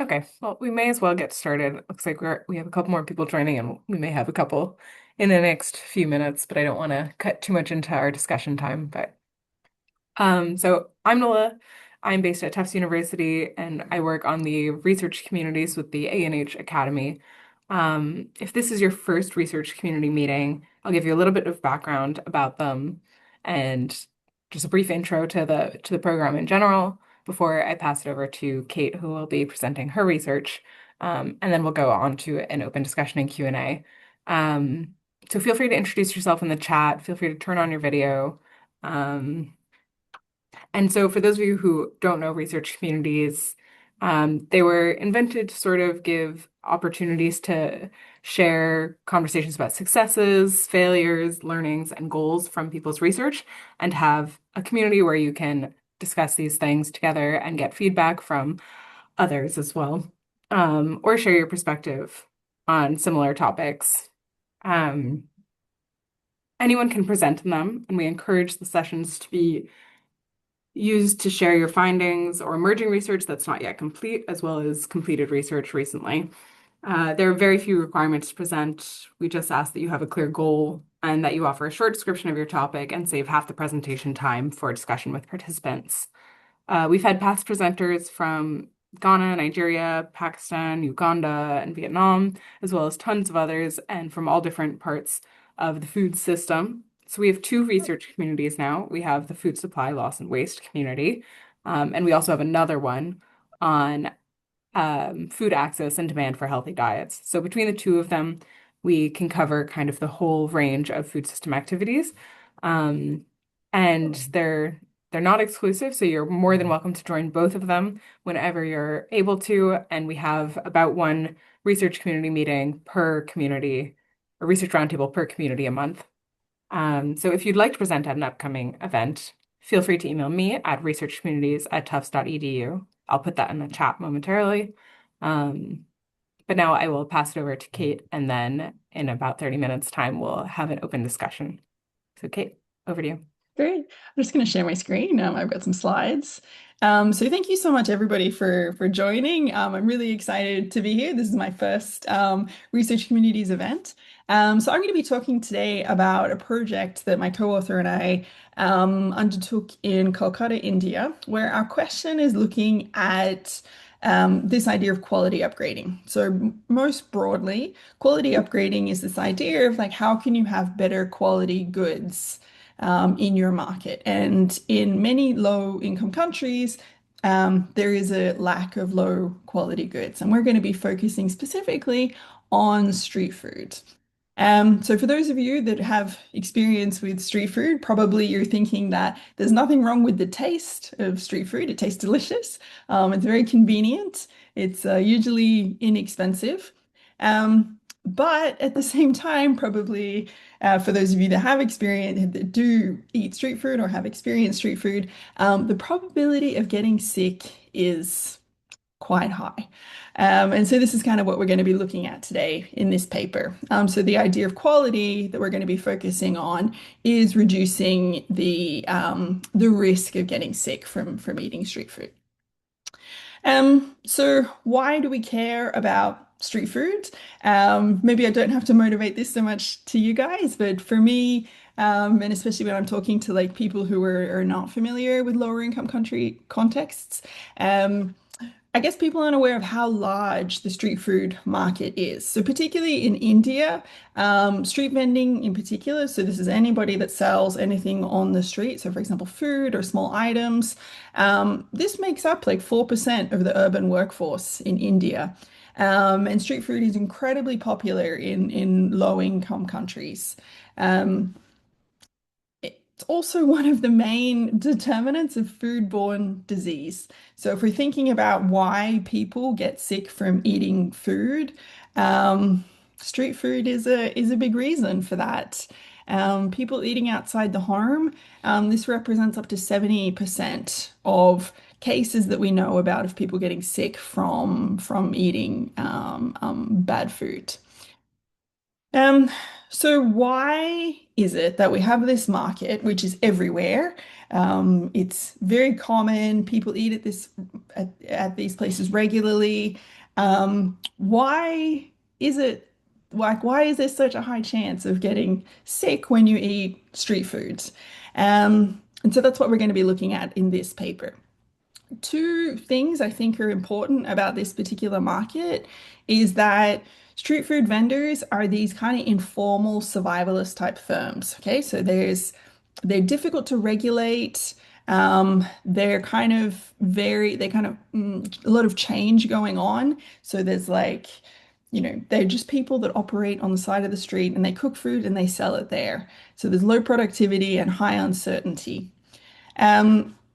Okay, well, we may as well get started. Looks like we have a couple more people joining, and we may have a couple in the next few minutes, but I don't want to cut too much into our discussion time. So I'm Nola. I'm based at Tufts University, and I work on the research communities with the A&H Academy. If this is your first research community meeting, I'll give you a little bit of background about them and just a brief intro to the program in general before I pass it over to Cait, who will be presenting her research. And then we'll go on to an open discussion and Q&A. So feel free to introduce yourself in the chat. Feel free to turn on your video. Um, and so, for those of you who don't know research communities, they were invented to sort of give opportunities to share conversations about successes, failures, learnings, and goals from people's research, and have a community where you can discuss these things together and get feedback from others as well, or share your perspective on similar topics. Um, Anyone can present in them, and we encourage the sessions to be used to share your findings or emerging research that's not yet complete, as well as completed research recently. There are very few requirements to present. We just ask that you have a clear goal and that you offer a short description of your topic and save half the presentation time for discussion with participants. We've had past presenters from Ghana, Nigeria, Pakistan, Uganda, and Vietnam, as well as tons of others, and from all different parts of the food system. So we have two research communities now. We have the food supply loss and waste community, and we also have another one on food access and demand for healthy diets. So between the two of them, we can cover kind of the whole range of food system activities. Um, and they're not exclusive, so you're more than welcome to join both of them whenever you're able to. And we have about one research community meeting per community, a research roundtable per community a month. So if you'd like to present at an upcoming event, feel free to email me at researchcommunities@tufts.edu. I'll put that in the chat momentarily. Um, but now I will pass it over to Cait, and then in about 30 minutes time, we'll have an open discussion. So Cait, over to you. Great. I'm just going to share my screen. I've got some slides. So thank you so much, everybody, for joining. I'm really excited to be here. This is my first Research Communities event. So I'm going to be talking today about a project that my co-author and I undertook in Kolkata, India, where our question is looking at this idea of quality upgrading. So most broadly, quality upgrading is this idea of like how can you have better quality goods in your market. And in many low income countries, there is a lack of low quality goods. And we're going to be focusing specifically on street food. So for those of you that have experience with street food, probably you're thinking that there's nothing wrong with the taste of street food. It tastes delicious. It's very convenient. It's usually inexpensive. But at the same time, probably for those of you that have experience, that do eat street food or have experienced street food, the probability of getting sick is quite high. And so this is kind of what we're going to be looking at today in this paper. So the idea of quality that we're going to be focusing on is reducing the risk of getting sick from eating street food. So why do we care about street food? Maybe I don't have to motivate this so much to you guys, but for me, and especially when I'm talking to like people who are not familiar with lower income country contexts, I guess people aren't aware of how large the street food market is. So particularly in India, street vending in particular, so this is anybody that sells anything on the street. So for example, food or small items. This makes up like 4% of the urban workforce in India. And street food is incredibly popular in low income countries. Um, it's also one of the main determinants of foodborne disease. So if we're thinking about why people get sick from eating food, street food is a big reason for that. People eating outside the home, this represents up to 70% of cases that we know about of people getting sick from eating bad food. Um, so why is it that we have this market, which is everywhere? It's very common. People eat at at these places regularly. Why is it why is there such a high chance of getting sick when you eat street foods? And so that's what we're going to be looking at in this paper. Two things I think are important about this particular market is that street food vendors are these kind of informal survivalist type firms. Okay, so they're difficult to regulate. They're kind of a lot of change going on. So there's like, they're just people that operate on the side of the street and they cook food and they sell it there. So there's low productivity and high uncertainty.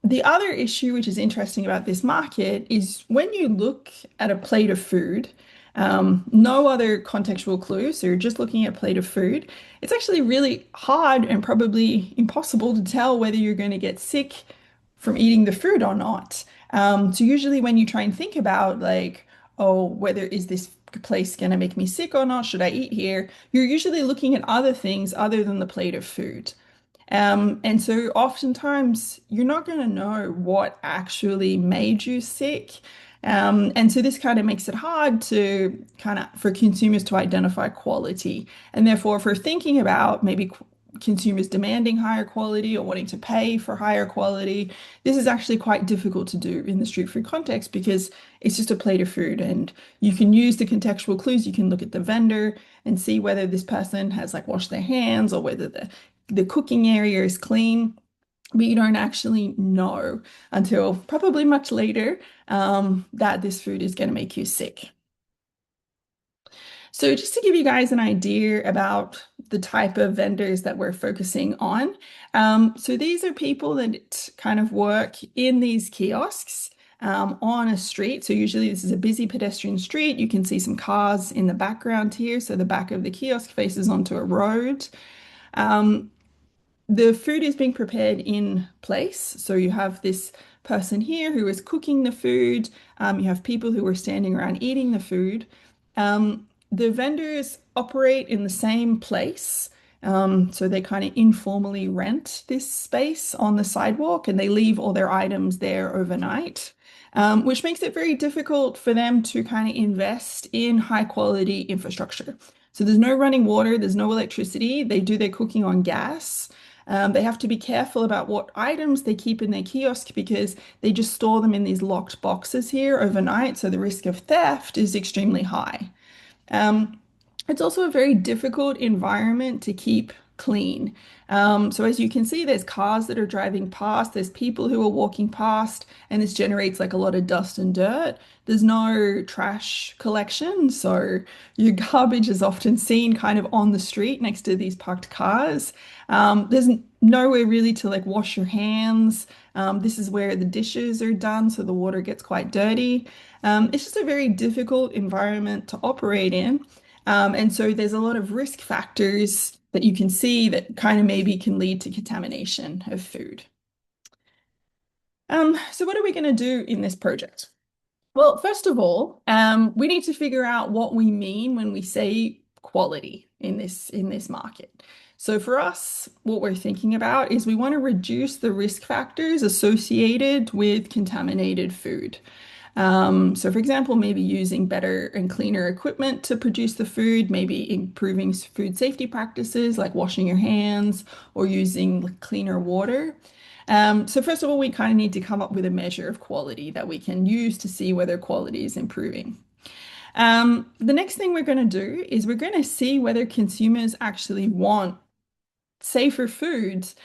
The other issue, which is interesting about this market, is when you look at a plate of food, no other contextual clue, so you're just looking at a plate of food, it's actually really hard and probably impossible to tell whether you're going to get sick from eating the food or not. So usually when you try and think about like, oh, whether is this place going to make me sick or not, should I eat here? You're usually looking at other things other than the plate of food. And so oftentimes you're not going to know what actually made you sick. And so this kind of makes it hard to kind of for consumers to identify quality. And therefore, if we're thinking about maybe consumers demanding higher quality or wanting to pay for higher quality, this is actually quite difficult to do in the street food context because it's just a plate of food and you can use the contextual clues. You can look at the vendor and see whether this person has like washed their hands or whether the cooking area is clean, but you don't actually know until probably much later that this food is going to make you sick. So just to give you guys an idea about the type of vendors that we're focusing on. So these are people that kind of work in these kiosks on a street. So usually this is a busy pedestrian street. You can see some cars in the background here. So the back of the kiosk faces onto a road. Um, the food is being prepared in place. So you have this person here who is cooking the food. You have people who are standing around eating the food. The vendors operate in the same place. So they kind of informally rent this space on the sidewalk and they leave all their items there overnight, which makes it very difficult for them to kind of invest in high quality infrastructure. So there's no running water, there's no electricity. They do their cooking on gas. They have to be careful about what items they keep in their kiosk because they just store them in these locked boxes here overnight. So the risk of theft is extremely high. Um, it's also a very difficult environment to keep clean. So as you can see, there's cars that are driving past, there's people who are walking past, and this generates like a lot of dust and dirt. There's no trash collection, so your garbage is often seen kind of on the street next to these parked cars. There's nowhere really to like wash your hands. This is where the dishes are done, so the water gets quite dirty. It's just a very difficult environment to operate in. And so there's a lot of risk factors that you can see that kind of maybe can lead to contamination of food. So what are we going to do in this project? Well, first of all, we need to figure out what we mean when we say quality in this market. So for us, what we're thinking about is we want to reduce the risk factors associated with contaminated food. So for example, maybe using better and cleaner equipment to produce the food, maybe improving food safety practices like washing your hands or using cleaner water. So first of all, we kind of need to come up with a measure of quality that we can use to see whether quality is improving. The next thing we're going to do is we're going to see whether consumers actually want safer foods,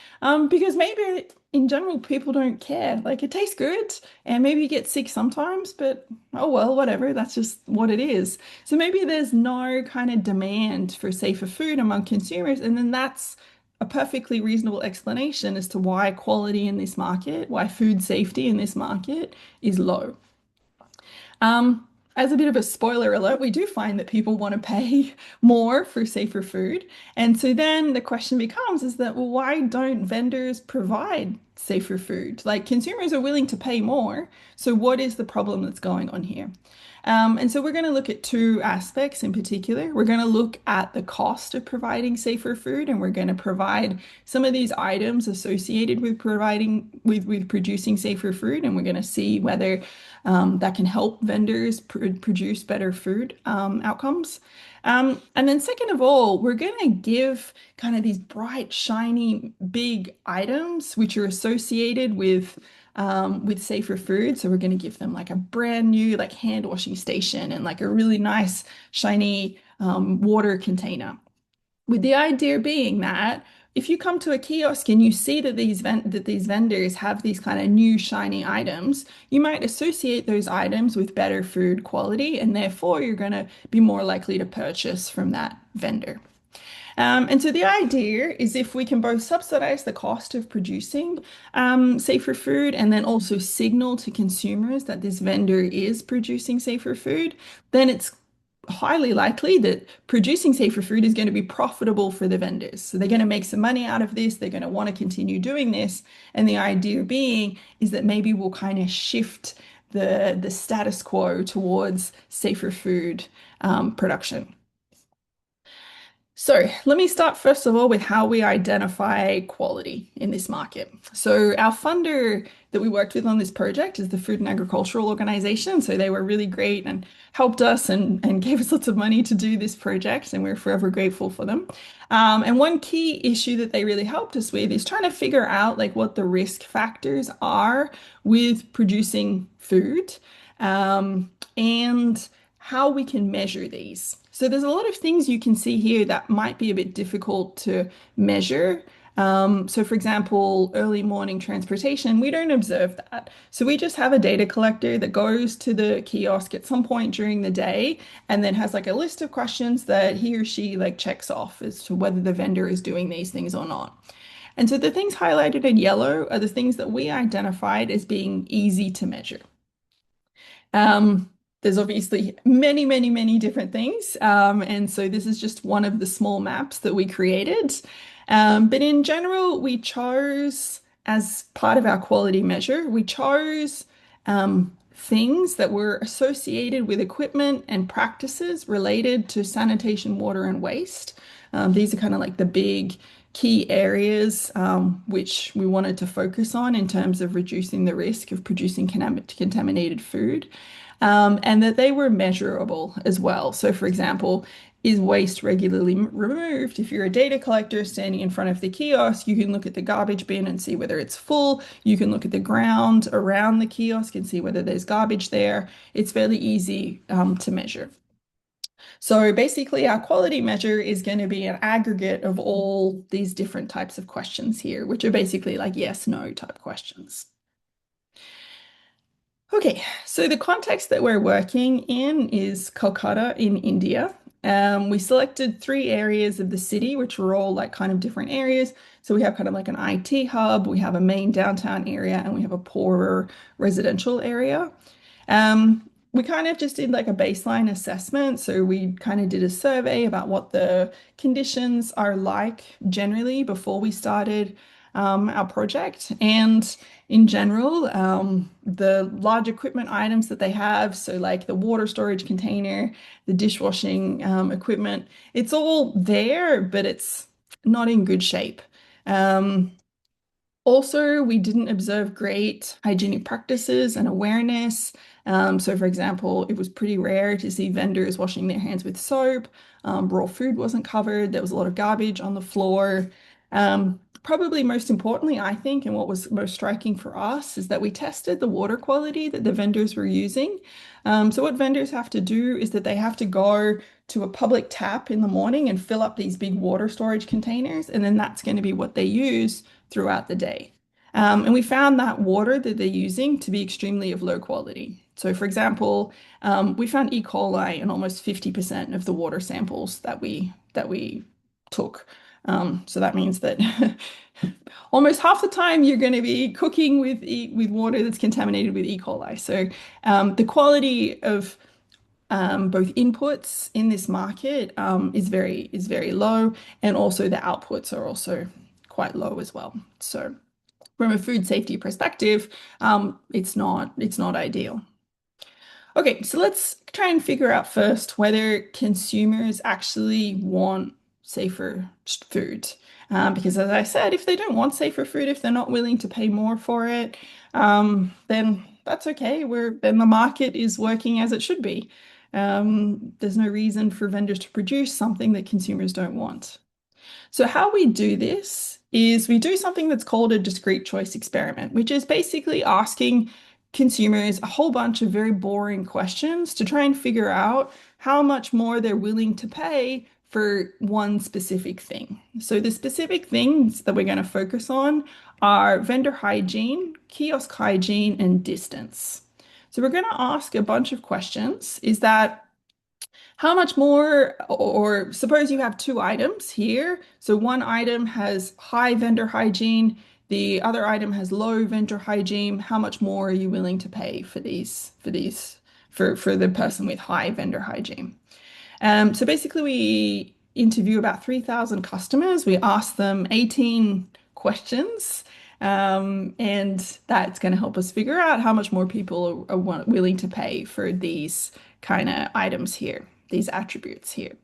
because maybe in general people don't care. Like it tastes good and maybe you get sick sometimes, but oh well, whatever, that's just what it is. So maybe there's no kind of demand for safer food among consumers, and then that's a perfectly reasonable explanation as to why quality in this market, why food safety in this market is low. As a bit of a spoiler alert, we do find that people want to pay more for safer food. And so then the question becomes is that, well, why don't vendors provide safer food. Like consumers are willing to pay more. So what is the problem that's going on here? And so we're going to look at two aspects in particular. We're going to look at the cost of providing safer food, and we're going to provide some of these items associated with with producing safer food, and we're going to see whether that can help vendors produce better food outcomes. And then second of all, we're going to give kind of these bright, shiny, big items which are associated with safer food. So we're going to give them like a brand new like hand washing station and like a really nice, shiny water container. With the idea being that if you come to a kiosk and you see that these vendors have these kind of new shiny items, you might associate those items with better food quality, and therefore you're going to be more likely to purchase from that vendor. And so the idea is if we can both subsidize the cost of producing safer food and then also signal to consumers that this vendor is producing safer food, then it's highly likely that producing safer food is going to be profitable for the vendors. So they're going to make some money out of this. They're going to want to continue doing this. And the idea being is that maybe we'll kind of shift the status quo towards safer food production. So let me start first of all with how we identify quality in this market. So our funder that we worked with on this project is the Food and Agricultural Organization. So they were really great and helped us and gave us lots of money to do this project, and we're forever grateful for them. And one key issue that they really helped us with is trying to figure out like what the risk factors are with producing food, and how we can measure these. So there's a lot of things you can see here that might be a bit difficult to measure. So for example, early morning transportation, we don't observe that. So we just have a data collector that goes to the kiosk at some point during the day and then has like a list of questions that he or she like checks off as to whether the vendor is doing these things or not. And so the things highlighted in yellow are the things that we identified as being easy to measure. Um, there's obviously many, many, many different things. And so this is just one of the small maps that we created. But in general, we chose as part of our quality measure, we chose things that were associated with equipment and practices related to sanitation, water, and waste. These are kind of like the big key areas which we wanted to focus on in terms of reducing the risk of producing contaminated food, and that they were measurable as well. So, for example, is waste regularly removed? If you're a data collector standing in front of the kiosk, you can look at the garbage bin and see whether it's full. You can look at the ground around the kiosk and see whether there's garbage there. It's fairly easy to measure. So basically, our quality measure is going to be an aggregate of all these different types of questions here, which are basically like yes, no type questions. Okay, so the context that we're working in is Kolkata in India. We selected three areas of the city, which were all like kind of different areas. So we have kind of like an IT hub, we have a main downtown area, and we have a poorer residential area. We kind of just did like a baseline assessment. So we kind of did a survey about what the conditions are like generally before we started our project. And in general, the large equipment items that they have, so like the water storage container, the dishwashing equipment, it's all there, but it's not in good shape. Um, Also, we didn't observe great hygienic practices and awareness. So, for example, it was pretty rare to see vendors washing their hands with soap. Raw food wasn't covered. There was a lot of garbage on the floor. Probably most importantly, I think, and what was most striking for us is that we tested the water quality that the vendors were using. So, what vendors have to do is that they have to go to a public tap in the morning and fill up these big water storage containers, and then that's going to be what they use throughout the day. And we found that water that they're using to be extremely of low quality. So, for example, we found E. coli in almost 50% of the water samples that we took. So that means that almost half the time you're going to be cooking with water that's contaminated with E. coli. So the quality of both inputs in this market is very low, and also the outputs are also quite low as well. So from a food safety perspective, it's not ideal. Okay, so let's try and figure out first whether consumers actually want safer food. Because as I said, if they don't want safer food, if they're not willing to pay more for it, then that's okay. Then the market is working as it should be. There's no reason for vendors to produce something that consumers don't want. So how we do this is we do something that's called a discrete choice experiment, which is basically asking consumers a whole bunch of very boring questions to try and figure out how much more they're willing to pay for one specific thing. So the specific things that we're going to focus on are vendor hygiene, kiosk hygiene, and distance. So we're going to ask a bunch of questions. Is that how much more, or suppose you have two items here. So one item has high vendor hygiene, the other item has low vendor hygiene. How much more are you willing to pay for for the person with high vendor hygiene? So basically, we interview about 3,000 customers. We ask them 18 questions, and that's going to help us figure out how much more people are willing to pay for these kind of items here, these attributes here.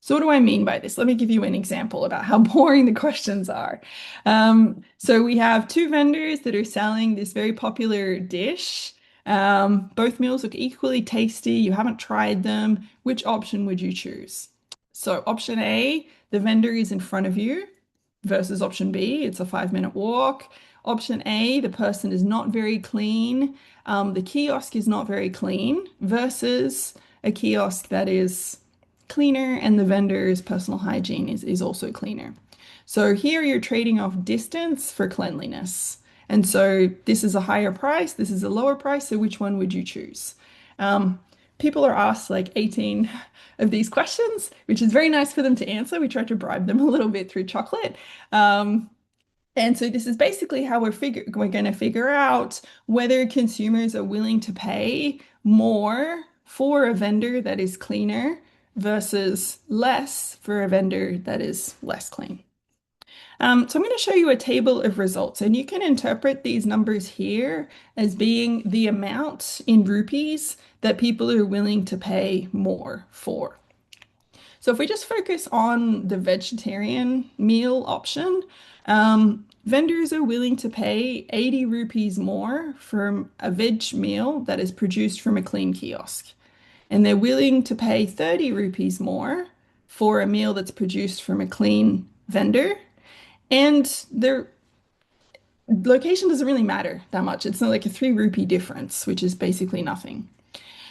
So what do I mean by this? Let me give you an example about how boring the questions are. So we have two vendors that are selling this very popular dish. Both meals look equally tasty. You haven't tried them. Which option would you choose? So option A, the vendor is in front of you versus option B, it's a 5-minute walk. Option A, the person is not very clean. The kiosk is not very clean versus a kiosk that is cleaner and the vendor's personal hygiene is also cleaner. So here you're trading off distance for cleanliness. And so this is a higher price, this is a lower price. So which one would you choose? People are asked like 18 of these questions, which is very nice for them to answer. We try to bribe them a little bit through chocolate. And so this is basically how we're going to figure out whether consumers are willing to pay more for a vendor that is cleaner versus less for a vendor that is less clean. So I'm going to show you a table of results, and you can interpret these numbers here as being the amount in rupees that people are willing to pay more for. So if we just focus on the vegetarian meal option, vendors are willing to pay 80 rupees more for a veg meal that is produced from a clean kiosk. And they're willing to pay 30 rupees more for a meal that's produced from a clean vendor. And their location doesn't really matter that much. It's not like a 3 rupee difference, which is basically nothing.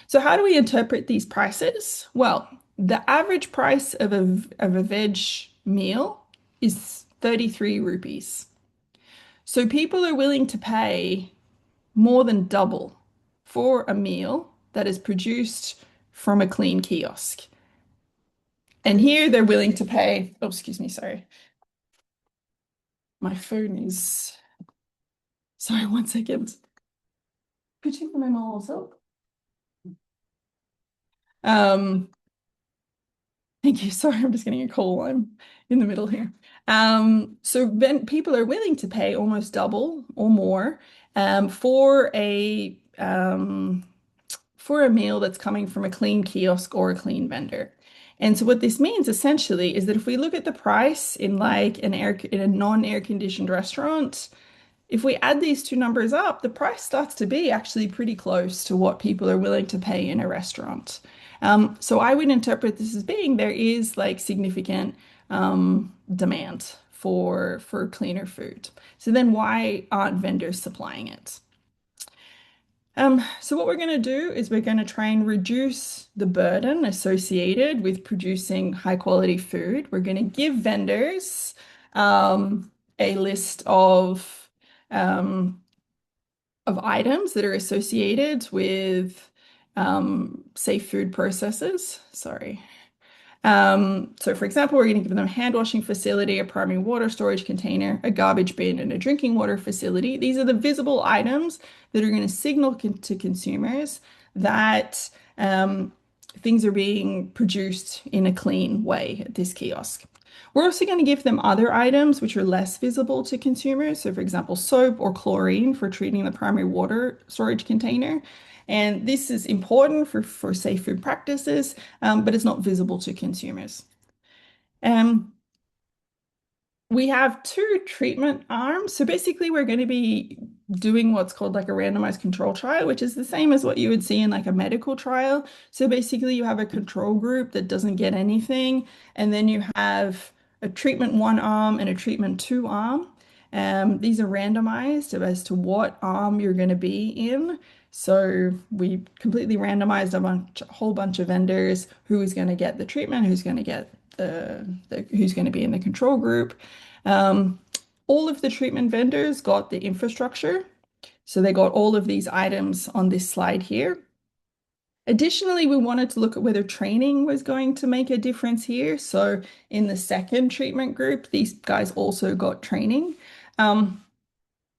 So how do we interpret these prices? Well, the average price of a veg meal is 33 rupees. So people are willing to pay more than double for a meal that is produced from a clean kiosk. And here they're willing to pay, oh, excuse me, sorry. My phone is, sorry, 1 second. Could you put my mom also? Um, Thank you. Sorry, I'm just getting a call. I'm in the middle here. So then people are willing to pay almost double or more for a meal that's coming from a clean kiosk or a clean vendor. And so what this means essentially is that if we look at the price in like in a non-air conditioned restaurant, if we add these two numbers up, the price starts to be actually pretty close to what people are willing to pay in a restaurant. So I would interpret this as being there is like significant demand for cleaner food. So then why aren't vendors supplying it? So what we're going to do is we're going to try and reduce the burden associated with producing high quality food. We're going to give vendors a list um, of items that are associated with safe food processes. Sorry. So for example, we're going to give them a hand washing facility, a primary water storage container, a garbage bin, and a drinking water facility. These are the visible items that are going to signal to consumers that things are being produced in a clean way at this kiosk. We're also going to give them other items which are less visible to consumers. So, for example, soap or chlorine for treating the primary water storage container. And this is important for safe food practices, but it's not visible to consumers. Um, we have two treatment arms. So basically, we're going to be doing what's called like a randomized control trial, which is the same as what you would see in like a medical trial. So basically, you have a control group that doesn't get anything, and then you have a treatment one arm and a treatment two arm. These are randomized as to what arm you're going to be in. So we completely randomized a whole bunch of vendors who is going to get the treatment, who's going to get who's going to be in the control group. Um, all of the treatment vendors got the infrastructure. So they got all of these items on this slide here. Additionally, we wanted to look at whether training was going to make a difference here. So in the second treatment group, these guys also got training. Um,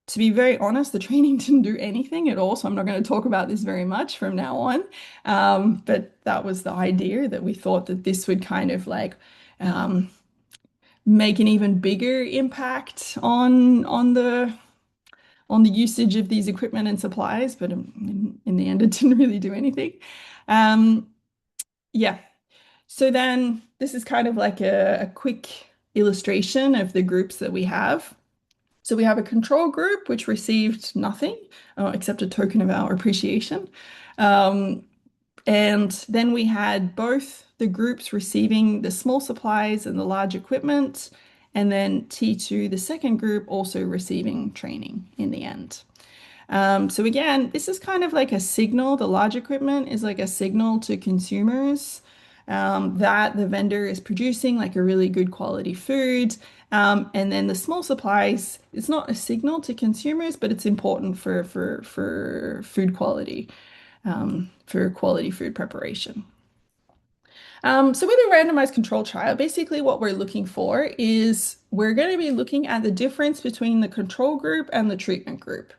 to be very honest, the training didn't do anything at all. So I'm not going to talk about this very much from now on. But that was the idea that we thought that this would kind of like make an even bigger impact on the usage of these equipment and supplies, but in the end, it didn't really do anything. Um, yeah. So then this is kind of like a quick illustration of the groups that we have. So we have a control group which received nothing except a token of our appreciation. Um, and then we had both the groups receiving the small supplies and the large equipment, and then T2, the second group, also receiving training in the end. So again, this is kind of like a signal. The large equipment is like a signal to consumers that the vendor is producing like a really good quality food. And then the small supplies, it's not a signal to consumers, but it's important for food quality, for quality food preparation. So with a randomized control trial, basically what we're looking for is we're going to be looking at the difference between the control group and the treatment group.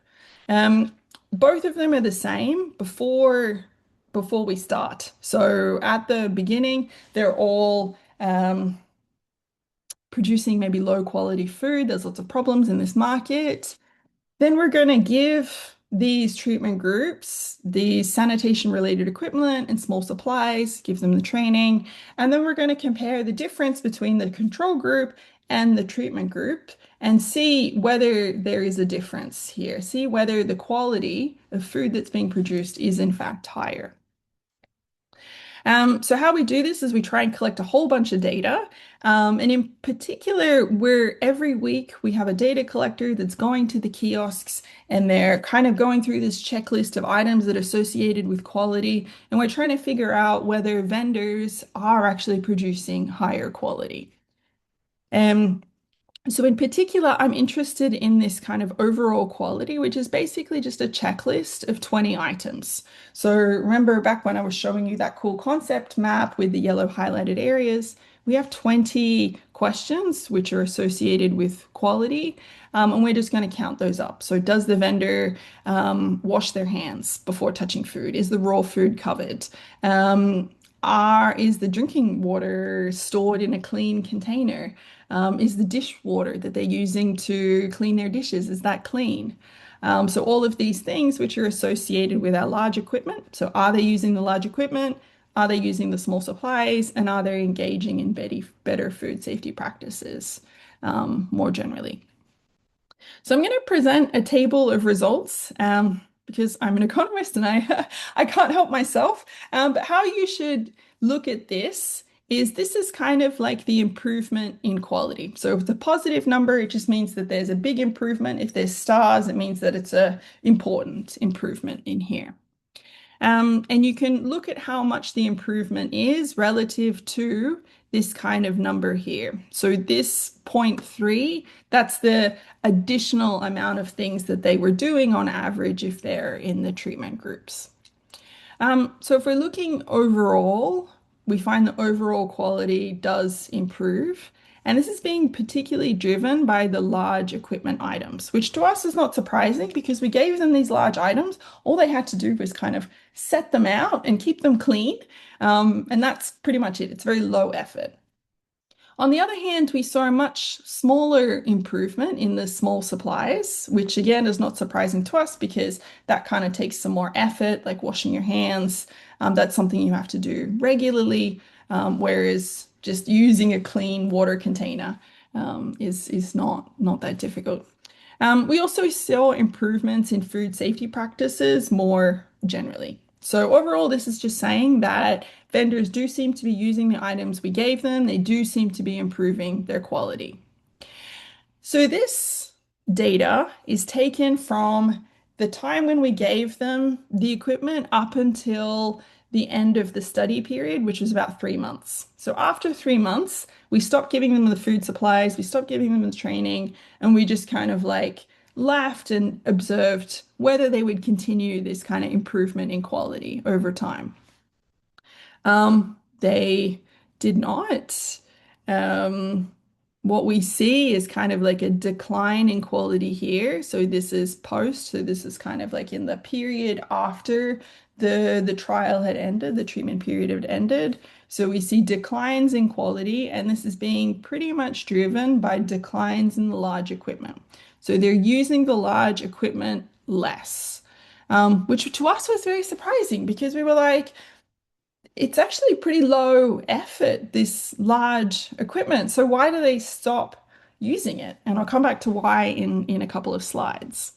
Um, both of them are the same before we start. So at the beginning, they're all producing maybe low quality food. There's lots of problems in this market. Then we're going to give these treatment groups the sanitation related equipment and small supplies, give them the training, and then we're going to compare the difference between the control group and the treatment group and see whether there is a difference here, see whether the quality of food that's being produced is in fact higher. So how we do this is we try and collect a whole bunch of data. And in particular, every week we have a data collector that's going to the kiosks and they're kind of going through this checklist of items that are associated with quality. And we're trying to figure out whether vendors are actually producing higher quality. Um, so in particular, I'm interested in this kind of overall quality, which is basically just a checklist of 20 items. So remember back when I was showing you that cool concept map with the yellow highlighted areas, we have 20 questions which are associated with quality, and we're just going to count those up. So does the vendor wash their hands before touching food? Is the raw food covered? Is the drinking water stored in a clean container? Is the dishwater that they're using to clean their dishes, is that clean? So all of these things which are associated with our large equipment. So are they using the large equipment? Are they using the small supplies? And are they engaging in better food safety practices more generally? So I'm going to present a table of results because I'm an economist and I I can't help myself. But how you should look at this is kind of like the improvement in quality. So if it's a positive number, it just means that there's a big improvement. If there's stars, it means that it's a important improvement in here. And you can look at how much the improvement is relative to this kind of number here. So this 0.3, that's the additional amount of things that they were doing on average if they're in the treatment groups. So if we're looking overall, we find the overall quality does improve. And this is being particularly driven by the large equipment items, which to us is not surprising because we gave them these large items. All they had to do was kind of set them out and keep them clean. And that's pretty much it. It's very low effort. On the other hand, we saw a much smaller improvement in the small supplies, which again is not surprising to us because that kind of takes some more effort, like washing your hands. That's something you have to do regularly, whereas just using a clean water container is not that difficult. We also saw improvements in food safety practices more generally. So overall, this is just saying that vendors do seem to be using the items we gave them. They do seem to be improving their quality. So this data is taken from the time when we gave them the equipment up until the end of the study period, which was about 3 months. So after 3 months, we stopped giving them the food supplies, we stopped giving them the training, and we just kind of like laughed and observed whether they would continue this kind of improvement in quality over time. They did not. Um, what we see is kind of like a decline in quality here. So this is post. So this is kind of like in the period after the trial had ended, the treatment period had ended. So we see declines in quality, and this is being pretty much driven by declines in the large equipment. So they're using the large equipment less, which to us was very surprising because we were like, it's actually pretty low effort, this large equipment. So why do they stop using it? And I'll come back to why in a couple of slides.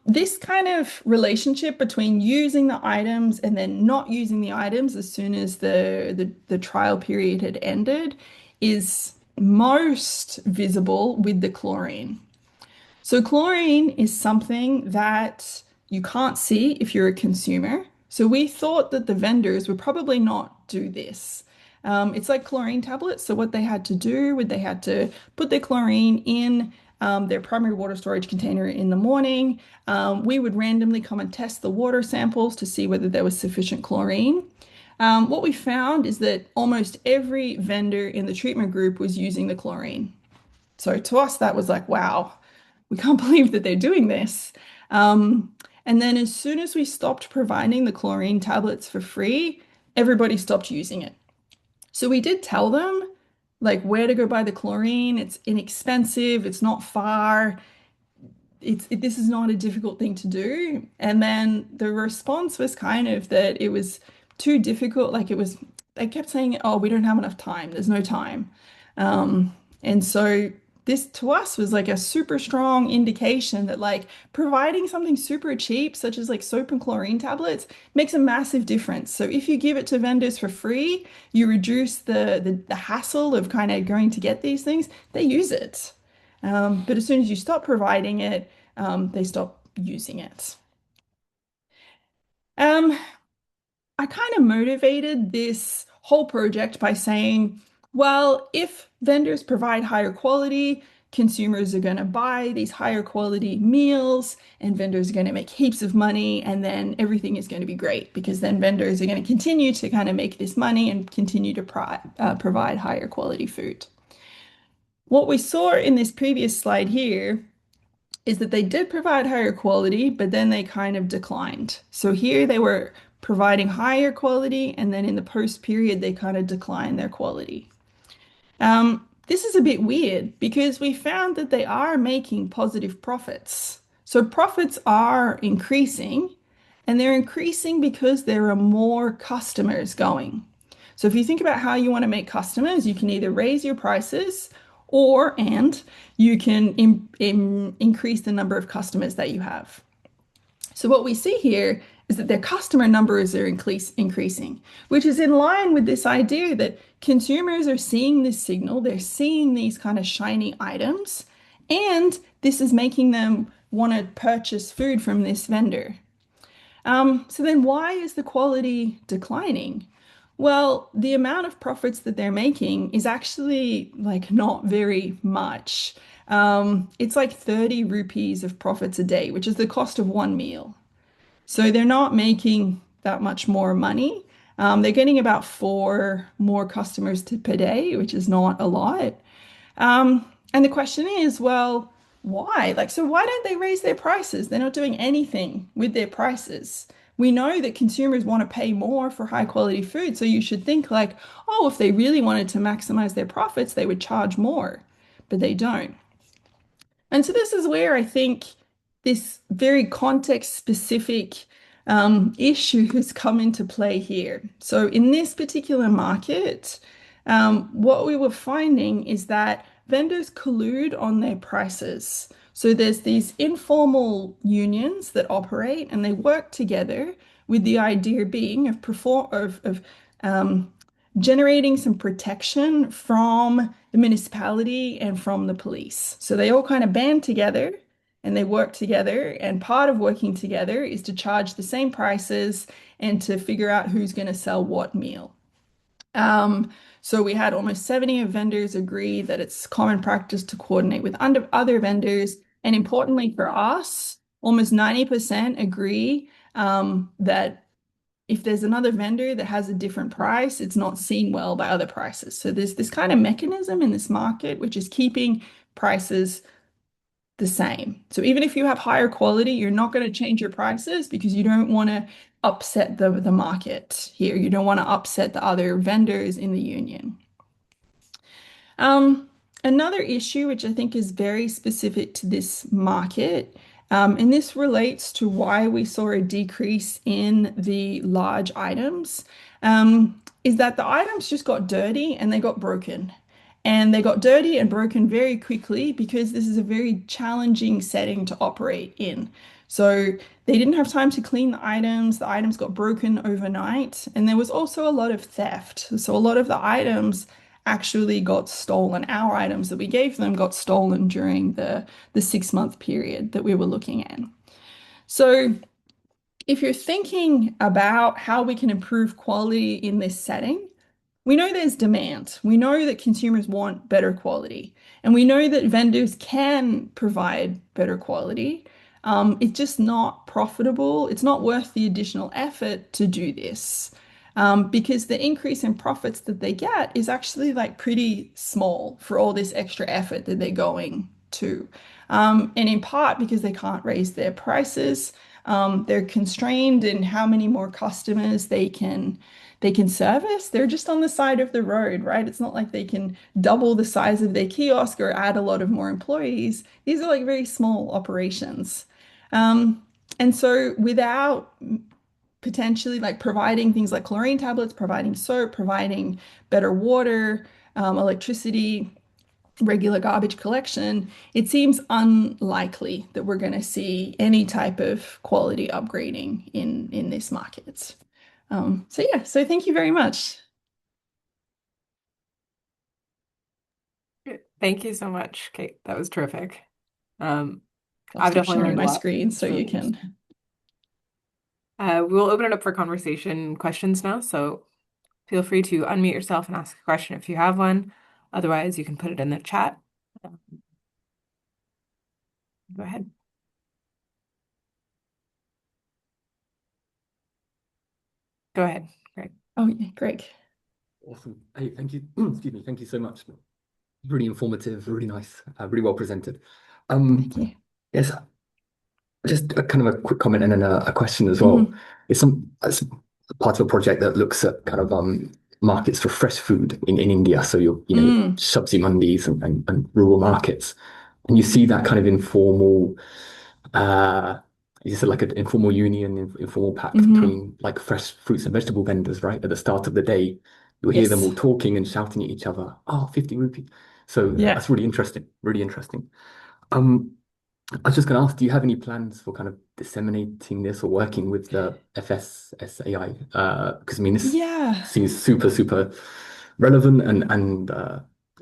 This kind of relationship between using the items and then not using the items as soon as the trial period had ended is most visible with the chlorine. So chlorine is something that you can't see if you're a consumer. So we thought that the vendors would probably not do this. It's like chlorine tablets. So what they had to do, they had to put their chlorine in their primary water storage container in the morning. We would randomly come and test the water samples to see whether there was sufficient chlorine. What we found is that almost every vendor in the treatment group was using the chlorine. So to us, that was like, wow, we can't believe that they're doing this. Um, and then as soon as we stopped providing the chlorine tablets for free, everybody stopped using it. So we did tell them like where to go buy the chlorine. It's inexpensive, it's not far, this is not a difficult thing to do. And then the response was kind of that it was too difficult. Like it was, they kept saying, oh, we don't have enough time. There's no time. And so this to us was like a super strong indication that like providing something super cheap, such as like soap and chlorine tablets, makes a massive difference. So if you give it to vendors for free, you reduce the hassle of kind of going to get these things, they use it. But as soon as you stop providing it, they stop using it. Um, I kind of motivated this whole project by saying, well, if vendors provide higher quality, consumers are going to buy these higher quality meals, and vendors are going to make heaps of money, and then everything is going to be great because then vendors are going to continue to kind of make this money and continue to provide higher quality food. What we saw in this previous slide here is that they did provide higher quality, but then they kind of declined. So here they were providing higher quality, and then in the post period, they kind of declined their quality. This is a bit weird because we found that they are making positive profits. So profits are increasing, and they're increasing because there are more customers going. So if you think about how you want to make customers, you can either raise your prices and you can increase the number of customers that you have. So what we see here is that their customer numbers are increasing, which is in line with this idea that consumers are seeing this signal, they're seeing these kind of shiny items, and this is making them want to purchase food from this vendor. So then why is the quality declining? Well, the amount of profits that they're making is actually like not very much. It's like 30 rupees of profits a day, which is the cost of one meal. So they're not making that much more money. They're getting about four more customers per day, which is not a lot. And the question is, well, why? Like, so why don't they raise their prices? They're not doing anything with their prices. we know that consumers want to pay more for high quality food. So you should think like, oh, if they really wanted to maximize their profits, they would charge more, but they don't. And so this is where I think this very context specific issue has come into play here. So in this particular market, what we were finding is that vendors collude on their prices. So there's these informal unions that operate and they work together with the idea being of generating some protection from the municipality and from the police. So they all kind of band together and they work together. And part of working together is to charge the same prices and to figure out who's going to sell what meal. So we had almost 70 of vendors agree that it's common practice to coordinate with other vendors. And importantly for us, almost 90% agree that if there's another vendor that has a different price, it's not seen well by other prices. So there's this kind of mechanism in this market which is keeping prices the same. So even if you have higher quality, you're not going to change your prices because you don't want to upset the market here. You don't want to upset the other vendors in the union. Um, Another issue, which I think is very specific to this market, and this relates to why we saw a decrease in the large items, is that the items just got dirty and they got broken. And they got dirty and broken very quickly because this is a very challenging setting to operate in. So they didn't have time to clean the items got broken overnight, and there was also a lot of theft. So a lot of the items actually got stolen. Our items that we gave them got stolen during the 6 month period that we were looking at. So if you're thinking about how we can improve quality in this setting, we know there's demand. We know that consumers want better quality, and we know that vendors can provide better quality. It's just not profitable. It's not worth the additional effort to do this, because the increase in profits that they get is actually like pretty small for all this extra effort that they're going to. And in part because they can't raise their prices, they're constrained in how many more customers they can service. They're just on the side of the road, right? It's not like they can double the size of their kiosk or add a lot of more employees. These are like very small operations. Um, and so without potentially like providing things like chlorine tablets, providing soap, providing better water, electricity, regular garbage collection, it seems unlikely that we're going to see any type of quality upgrading in this market. So yeah, so thank you very much. Thank you so much, Kate. That was terrific. Um, I'll I've stop definitely sharing learned a my lot. screen so It's you really can. interesting. We'll open it up for conversation questions now, so feel free to unmute yourself and ask a question if you have one. Otherwise, you can put it in the chat. Go ahead. Go ahead, Greg. Oh yeah, Greg. Awesome. Hey, thank you. Excuse me. Thank you so much. Really informative, really nice, really well presented. Thank you. Yes, just a kind of a quick comment and then a question as well. Hmm. It's part of a project that looks at kind of markets for fresh food in India. So Mm. Sabzi mandis and rural markets, and you see that kind of informal, uh, you said like an informal union, informal pact Hmm. between like fresh fruits and vegetable vendors, right? At the start of the day, you'll hear them Yes. all talking and shouting at each other. Oh, 50 rupees. So Yeah. that's really interesting. Really interesting. Um, I was just going to ask, do you have any plans for kind of disseminating this or working with the FSSAI? Because I mean, this Yeah. seems super, super relevant and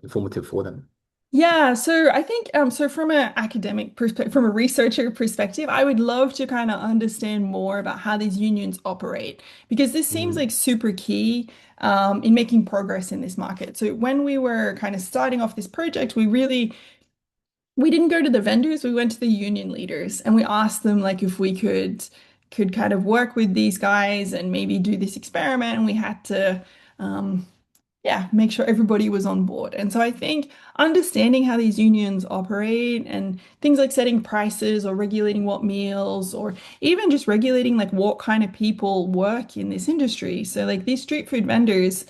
informative for them. Yeah, so I think so from an academic perspective, from a researcher perspective, I would love to kind of understand more about how these unions operate because this seems Mm, like super key in making progress in this market. So when we were kind of starting off this project, we didn't go to the vendors, we went to the union leaders and we asked them like if we could kind of work with these guys and maybe do this experiment, and we had to um, yeah, make sure everybody was on board. And so I think understanding how these unions operate and things like setting prices or regulating what meals or even just regulating like what kind of people work in this industry. So like these street food vendors,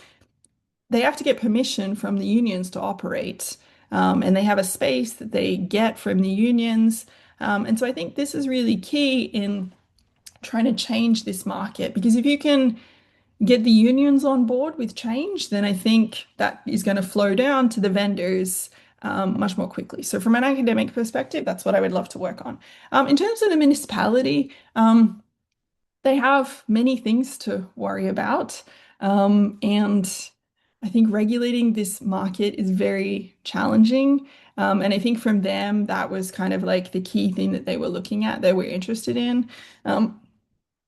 they have to get permission from the unions to operate. And they have a space that they get from the unions. And so I think this is really key in trying to change this market because if you can get the unions on board with change, then I think that is going to flow down to the vendors much more quickly. So from an academic perspective, that's what I would love to work on. In terms of the municipality, they have many things to worry about. And I think regulating this market is very challenging. And I think from them, that was kind of like the key thing that they were looking at, they were interested in. Um,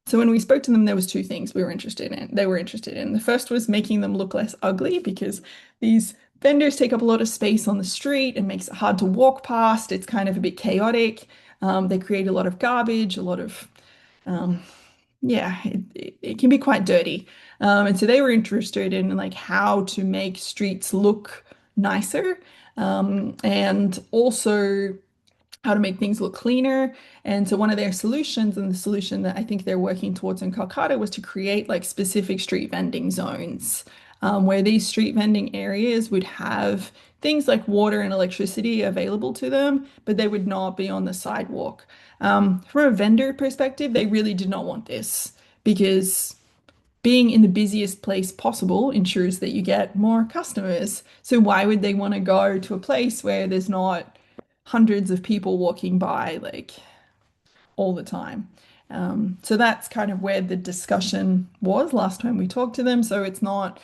so when we spoke to them, there was two things we were interested in. They were interested in. The first was making them look less ugly because these vendors take up a lot of space on the street and makes it hard to walk past. It's kind of a bit chaotic. They create a lot of garbage, a lot of um, yeah, it can be quite dirty. And so they were interested in like how to make streets look nicer, and also how to make things look cleaner. And so one of their solutions, and the solution that I think they're working towards in Kolkata, was to create like specific street vending zones, where these street vending areas would have things like water and electricity available to them, but they would not be on the sidewalk. From a vendor perspective, they really did not want this because being in the busiest place possible ensures that you get more customers. So why would they want to go to a place where there's not hundreds of people walking by like all the time? So that's kind of where the discussion was last time we talked to them. So it's not,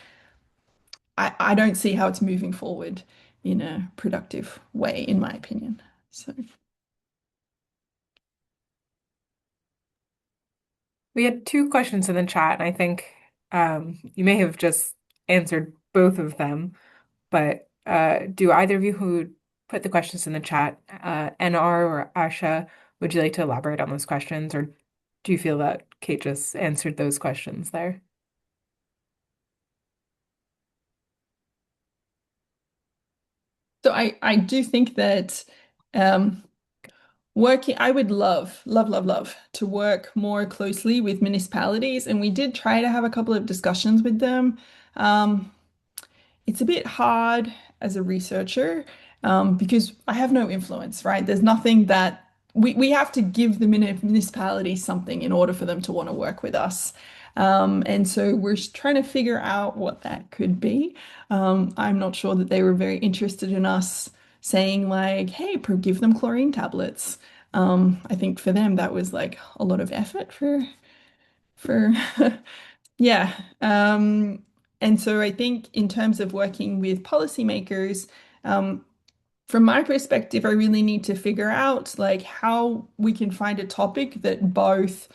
I don't see how it's moving forward in a productive way, in my opinion. So. We had two questions in the chat, and I think you may have just answered both of them. But do either of you who put the questions in the chat, NR or Asha, would you like to elaborate on those questions, or do you feel that Kate just answered those questions there? So I do think that um, working, I would love to work more closely with municipalities, and we did try to have a couple of discussions with them. Um, it's a bit hard as a researcher because I have no influence, right? There's nothing that we have to give the municipality something in order for them to want to work with us. And so we're trying to figure out what that could be. I'm not sure that they were very interested in us saying like, hey, give them chlorine tablets. I think for them that was like a lot of effort for yeah. And so I think in terms of working with policymakers, um, from my perspective, I really need to figure out like how we can find a topic that both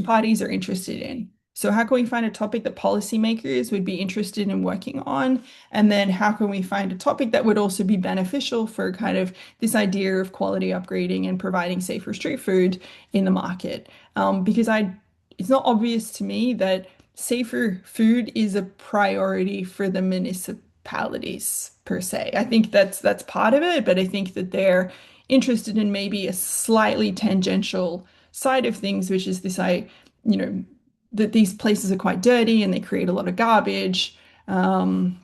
parties are interested in. So how can we find a topic that policymakers would be interested in working on? And then how can we find a topic that would also be beneficial for kind of this idea of quality upgrading and providing safer street food in the market? Because it's not obvious to me that safer food is a priority for the municipalities per se. I think that's part of it, but I think that they're interested in maybe a slightly tangential side of things, which is you know, that these places are quite dirty and they create a lot of garbage. And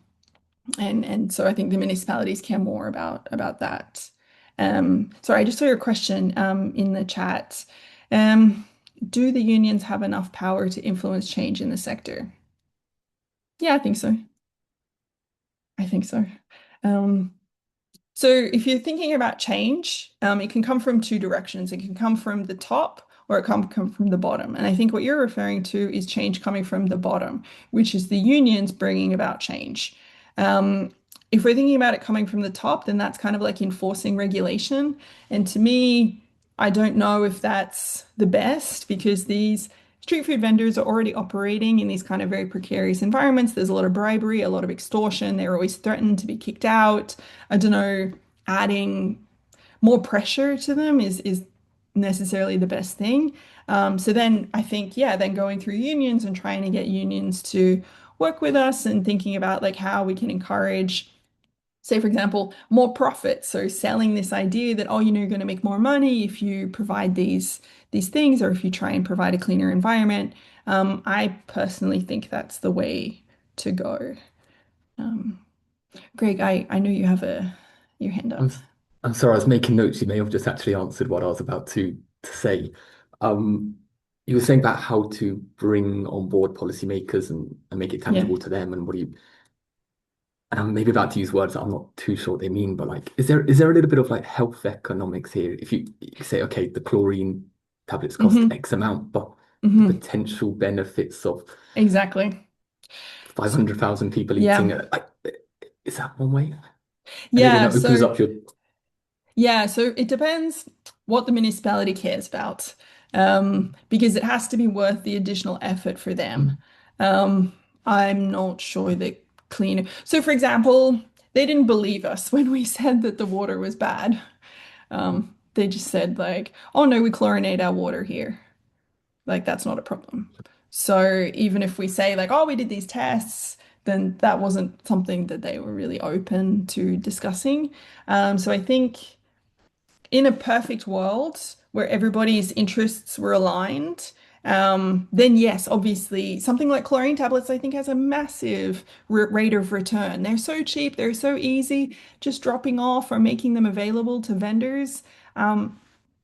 so I think the municipalities care more about that. Sorry, I just saw your question in the chat. Um, do the unions have enough power to influence change in the sector? Yeah, I think so. I think so. Um, So if you're thinking about change, it can come from two directions. It can come from the top or it can come from the bottom. And I think what you're referring to is change coming from the bottom, which is the unions bringing about change. Um, if we're thinking about it coming from the top, then that's kind of like enforcing regulation. And to me, I don't know if that's the best because these street food vendors are already operating in these kind of very precarious environments. There's a lot of bribery, a lot of extortion. They're always threatened to be kicked out. I don't know, adding more pressure to them is necessarily the best thing. So then I think, yeah, then going through unions and trying to get unions to work with us and thinking about like how we can encourage, say, for example, more profit. So selling this idea that, oh, you're going to make more money if you provide these things or if you try and provide a cleaner environment. I personally think that's the way to go. Um, Greg, I know you have your hand I'm up. s- I'm sorry, I was making notes. You may have just actually answered what I was about to say. Um, you were saying about how to bring on board policymakers and make it Yeah. tangible to them, and what do you and I'm maybe about to use words that I'm not too sure what they mean, but like, is there a little bit of like health economics here? If you say, okay, the chlorine tablets cost Hmm. X amount, but the Hmm. potential benefits of Exactly. 500,000 people eating Yeah. it, like, is that one way? And again, Yeah. that opens So up your yeah, so it depends what the municipality cares about, because it has to be worth the additional effort for them. mm, Um, I'm not sure that cleaner. So, for example, they didn't believe us when we said that the water was bad. They just said like, "Oh no, we chlorinate our water here. Like that's not a problem." So even if we say like, "Oh, we did these tests," then that wasn't something that they were really open to discussing. So I think in a perfect world where everybody's interests were aligned, then yes, obviously, something like chlorine tablets, I think, has a massive rate of return. They're so cheap, they're so easy. Just dropping off or making them available to vendors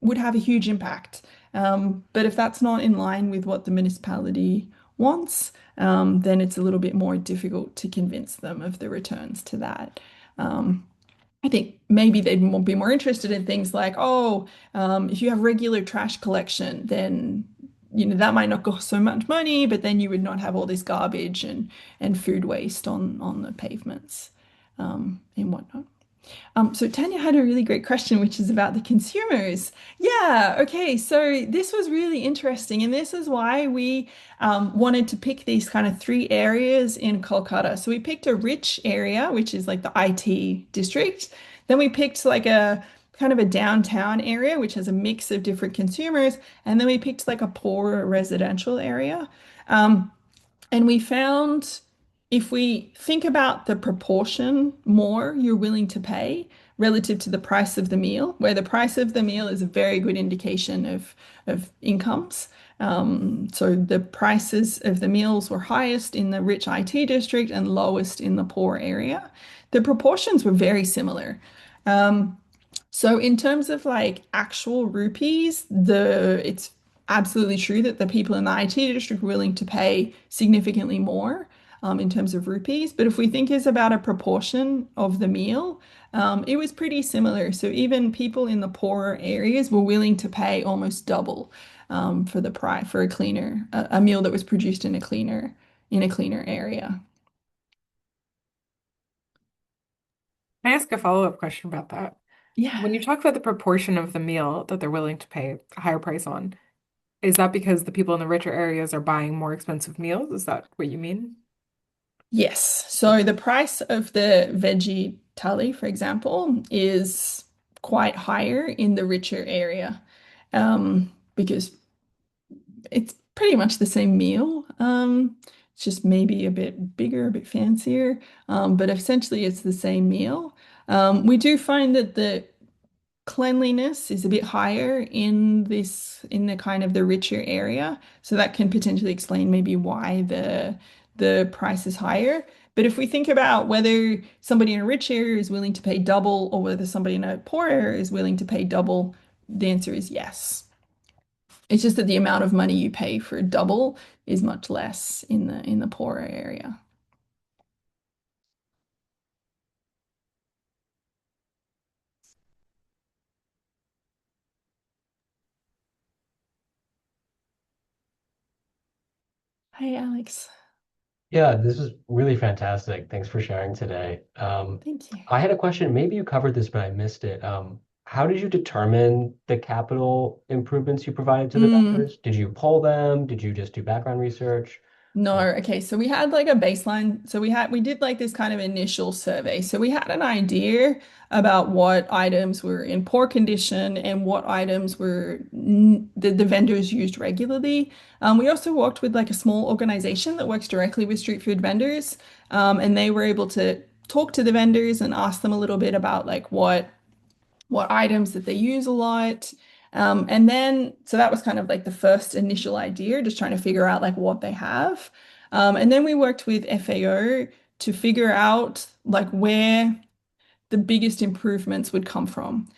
would have a huge impact. But if that's not in line with what the municipality wants, then it's a little bit more difficult to convince them of the returns to that. Um, I think maybe they'd be more interested in things like, oh, if you have regular trash collection, then that might not cost so much money, but then you would not have all this garbage and food waste on the pavements, and whatnot. So Tanya had a really great question, which is about the consumers. Yeah, okay. So this was really interesting, and this is why we wanted to pick these kind of three areas in Kolkata. So we picked a rich area, which is like the IT district. Then we picked like a kind of a downtown area, which has a mix of different consumers, and then we picked like a poor residential area. Um, and we found if we think about the proportion more you're willing to pay relative to the price of the meal, where the price of the meal is a very good indication of incomes. So the prices of the meals were highest in the rich IT district and lowest in the poor area. The proportions were very similar. So in terms of like actual rupees, it's absolutely true that the people in the IT district are willing to pay significantly more in terms of rupees. But if we think is about a proportion of the meal, it was pretty similar. So even people in the poorer areas were willing to pay almost double for the price for a meal that was produced in a cleaner area. Can I ask a follow-up question about that? Yeah. When you talk about the proportion of the meal that they're willing to pay a higher price on, is that because the people in the richer areas are buying more expensive meals? Is that what you mean? Yes. So the price of the veggie thali, for example, is quite higher in the richer area, because it's pretty much the same meal. It's just maybe a bit bigger, a bit fancier, but essentially it's the same meal. We do find that the cleanliness is a bit higher in the kind of the richer area. So that can potentially explain maybe why the price is higher. But if we think about whether somebody in a rich area is willing to pay double or whether somebody in a poor area is willing to pay double, the answer is yes. It's just that the amount of money you pay for double is much less in the poorer area. Hi, Alex. Yeah, this is really fantastic. Thanks for sharing today. Thank you. I had a question. Maybe you covered this, but I missed it. How did you determine the capital improvements you provided to the Mm. vendors? Did you poll them? Did you just do background research? No, okay. So we had like a baseline. We did like this kind of initial survey. So we had an idea about what items were in poor condition and what items were the vendors used regularly. We also worked with like a small organization that works directly with street food vendors. And they were able to talk to the vendors and ask them a little bit about like what items that they use a lot. And then, so that was kind of like the first initial idea, just trying to figure out like what they have. And then we worked with FAO to figure out like where the biggest improvements would come from.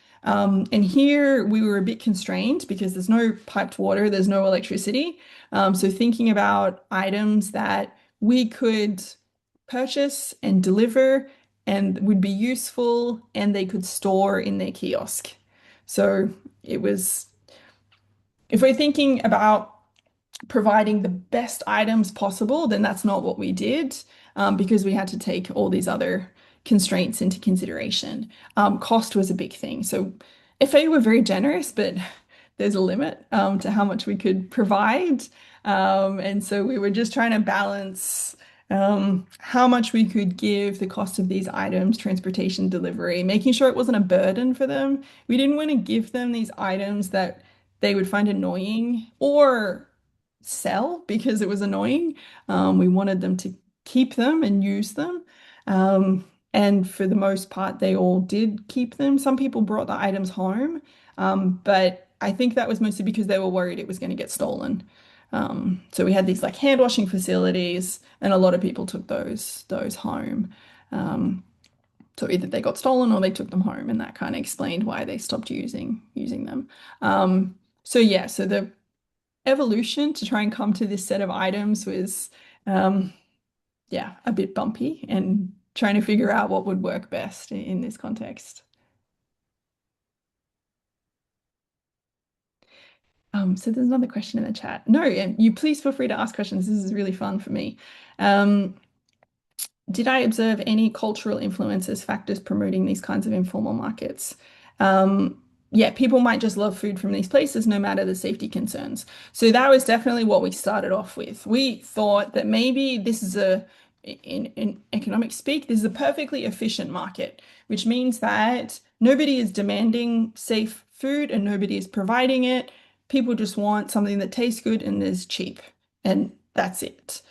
And here we were a bit constrained because there's no piped water, there's no electricity. So thinking about items that we could purchase and deliver and would be useful and they could store in their kiosk. So it was, if we're thinking about providing the best items possible, then that's not what we did because we had to take all these other constraints into consideration. Cost was a big thing. So FA were very generous, but there's a limit to how much we could provide. And so we were just trying to balance how much we could give the cost of these items, transportation, delivery, making sure it wasn't a burden for them. We didn't want to give them these items that they would find annoying or sell because it was annoying. We wanted them to keep them and use them. Um, and for the most part, they all did keep them. Some people brought the items home, but I think that was mostly because they were worried it was going to get stolen. So we had these like hand washing facilities, and a lot of people took those home. Um, so either they got stolen or they took them home, and that kind of explained why they stopped using them. So yeah, so the evolution to try and come to this set of items was, um, yeah, a bit bumpy and trying to figure out what would work best in this context. So there's another question in the chat. No, and you please feel free to ask questions. This is really fun for me. Um, did I observe any cultural influences, factors promoting these kinds of informal markets? Yeah, people might just love food from these places, no matter the safety concerns. So that was definitely what we started off with. We thought that maybe this is in economic speak, this is a perfectly efficient market, which means that nobody is demanding safe food and nobody is providing it. People just want something that tastes good and is cheap, and that's it.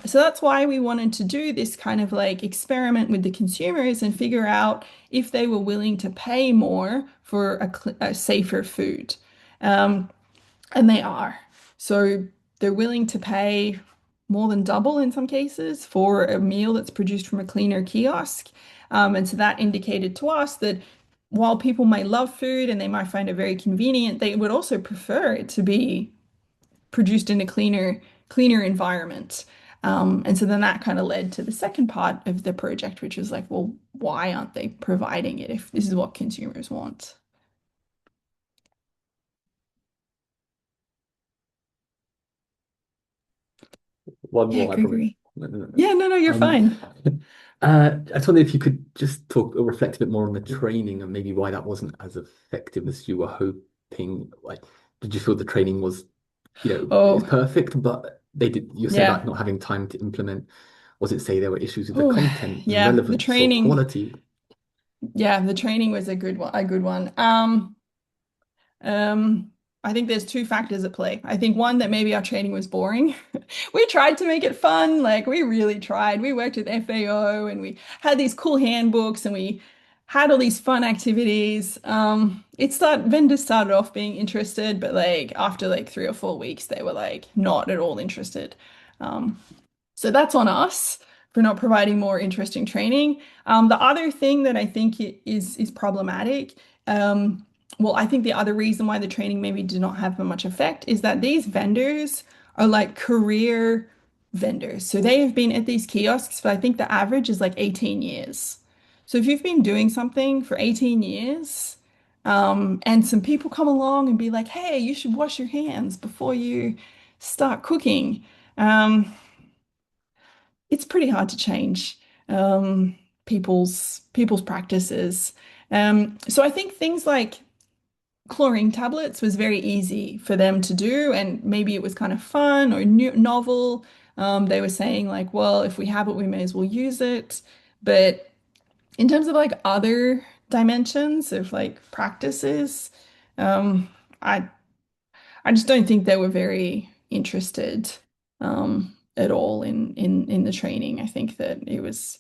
So that's why we wanted to do this kind of like experiment with the consumers and figure out if they were willing to pay more for a safer food. Um, and they are. So they're willing to pay more than double in some cases for a meal that's produced from a cleaner kiosk. And so that indicated to us that while people may love food and they might find it very convenient, they would also prefer it to be produced in a cleaner environment. And so then that kind of led to the second part of the project, which was like, well, why aren't they providing it if this is what consumers want? One Yeah, more, I promise. Gregory. No, no, no, no. Yeah, no, you're Um, fine. I just wonder if you could just talk or reflect a bit more on the training and maybe why that wasn't as effective as you were hoping. Like, did you feel the training was, it's Oh, perfect, but you said yeah. about not having time to implement. Was it say there were issues with the Oh, content, yeah. relevance, or quality? Yeah, the training was a good one. Um, I think there's two factors at play. I think one that maybe our training was boring. We tried to make it fun, like we really tried. We worked with FAO and we had these cool handbooks and we had all these fun activities. Vendors started off being interested, but like after like 3 or 4 weeks, they were like not at all interested. Um, so that's on us for not providing more interesting training. The other thing that I think is problematic, well, I think the other reason why the training maybe did not have much effect is that these vendors are like career vendors. So they have been at these kiosks for I think the average is like 18 years. So if you've been doing something for 18 years, and some people come along and be like, hey, you should wash your hands before you start cooking. Um, it's pretty hard to change people's practices. So I think things like chlorine tablets was very easy for them to do, and maybe it was kind of fun or new, novel. They were saying like, well, if we have it, we may as well use it. But in terms of like other dimensions of like practices, um, I I just don't think they were very interested at all in the training. I think that it was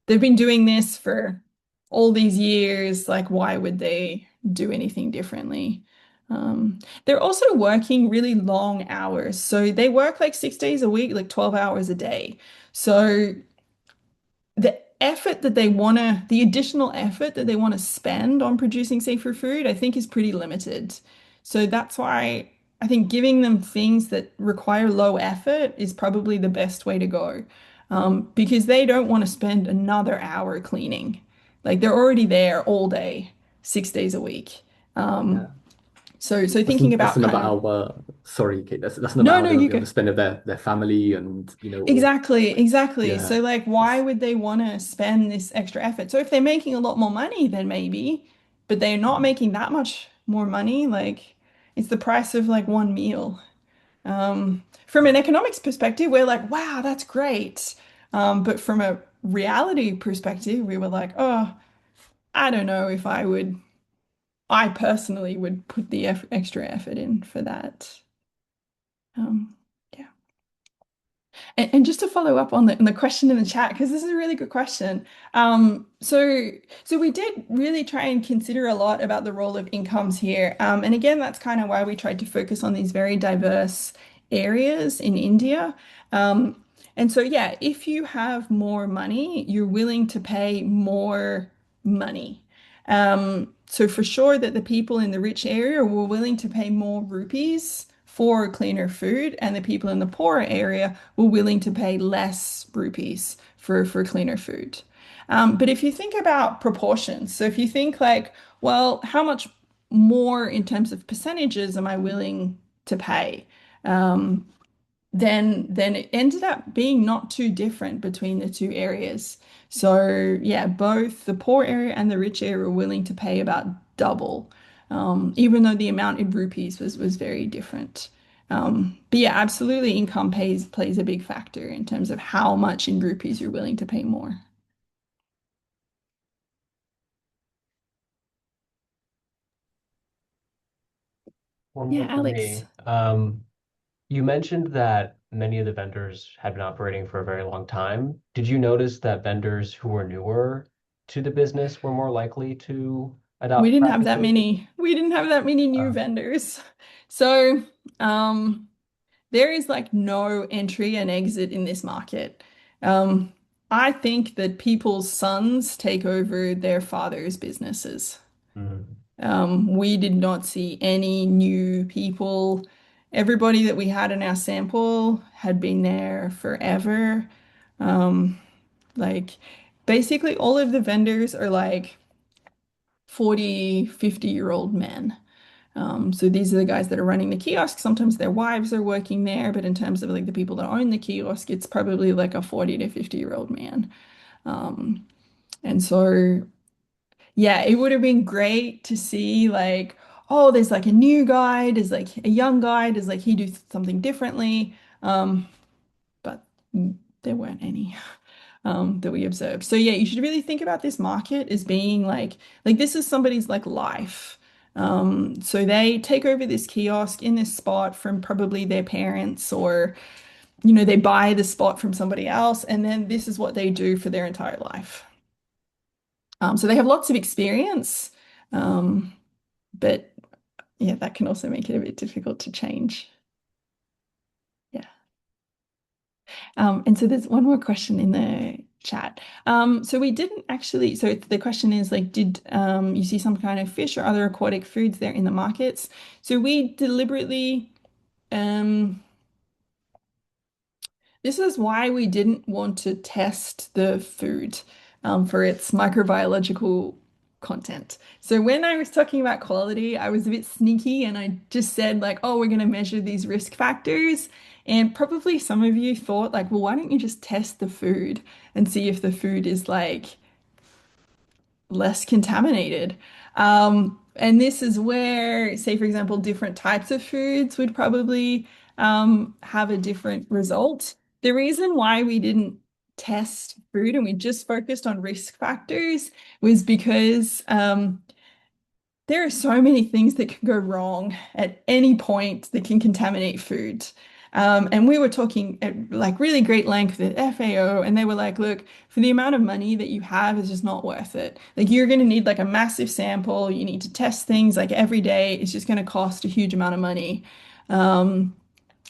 they've been doing this for all these years. Like, why would they do anything differently? They're also working really long hours. So they work like 6 days a week, like 12 hours a day. So the additional effort that they want to spend on producing seafood food, I think is pretty limited. So that's why I think giving them things that require low effort is probably the best way to go. Because they don't want to spend another hour cleaning. Like they're already there all day, 6 days a week. Um, Yeah. so That's thinking that's about another kind of hour. Sorry, Kate. That's another no, hour no, they won't you be able go. to spend with their family and or Exactly, exactly. yeah. So, like, why That's would they want to spend this extra effort? So, if they're making a lot more money, then maybe, but they're not making that much more money. Like, it's the price of like one meal. From an economics perspective, we're like, wow, that's great. But from a reality perspective, we were like, oh, I don't know if I personally would put the extra effort in for that. Yeah. And just to follow up on the question in the chat, because this is a really good question. So we did really try and consider a lot about the role of incomes here. And again, that's kind of why we tried to focus on these very diverse areas in India. And so, yeah, if you have more money, you're willing to pay more money. So for sure that the people in the rich area were willing to pay more rupees for cleaner food, and the people in the poorer area were willing to pay less rupees for cleaner food. But if you think about proportions, so if you think like, well, how much more in terms of percentages am I willing to pay? Um, then it ended up being not too different between the two areas. So yeah, both the poor area and the rich area were willing to pay about double, even though the amount in rupees was very different. But yeah, absolutely, income plays a big factor in terms of how much in rupees you're willing to pay more. One Yeah, more for Alex. me. You mentioned that many of the vendors had been operating for a very long time. Did you notice that vendors who were newer to the business were more likely to We adopt didn't have that practices? many. We didn't have that many new Uh, vendors. So, um, there is like no entry and exit in this market. Um, I think that people's sons take over their father's businesses. mm, We did not see any new people. Everybody that we had in our sample had been there forever. Um, like basically all of the vendors are like 40, 50-year-old men. So these are the guys that are running the kiosk. Sometimes their wives are working there, but in terms of like the people that own the kiosk, it's probably like a 40 to 50-year-old man. Um, and so, yeah, it would have been great to see like, oh, there's like a new guy, there's like a young guy, does like he do something differently? But there weren't any. That we observed. So yeah, you should really think about this market as being like this is somebody's like life. So they take over this kiosk in this spot from probably their parents or they buy the spot from somebody else and then this is what they do for their entire life. So they have lots of experience, um, but yeah, that can also make it a bit difficult to change. Yeah. And so there's one more question in the chat. So we didn't actually, so the question is like, did you see some kind of fish or other aquatic foods there in the markets? So we deliberately, um, this is why we didn't want to test the food for its microbiological content. So when I was talking about quality, I was a bit sneaky and I just said like, oh, we're going to measure these risk factors. And probably some of you thought like, well, why don't you just test the food and see if the food is like less contaminated? And this is where, say, for example, different types of foods would probably have a different result. The reason why we didn't test food and we just focused on risk factors was because there are so many things that can go wrong at any point that can contaminate food. And we were talking at like really great length at FAO, and they were like, look, for the amount of money that you have, it's just not worth it. Like you're going to need like a massive sample. You need to test things like every day. It's just going to cost a huge amount of money. Um,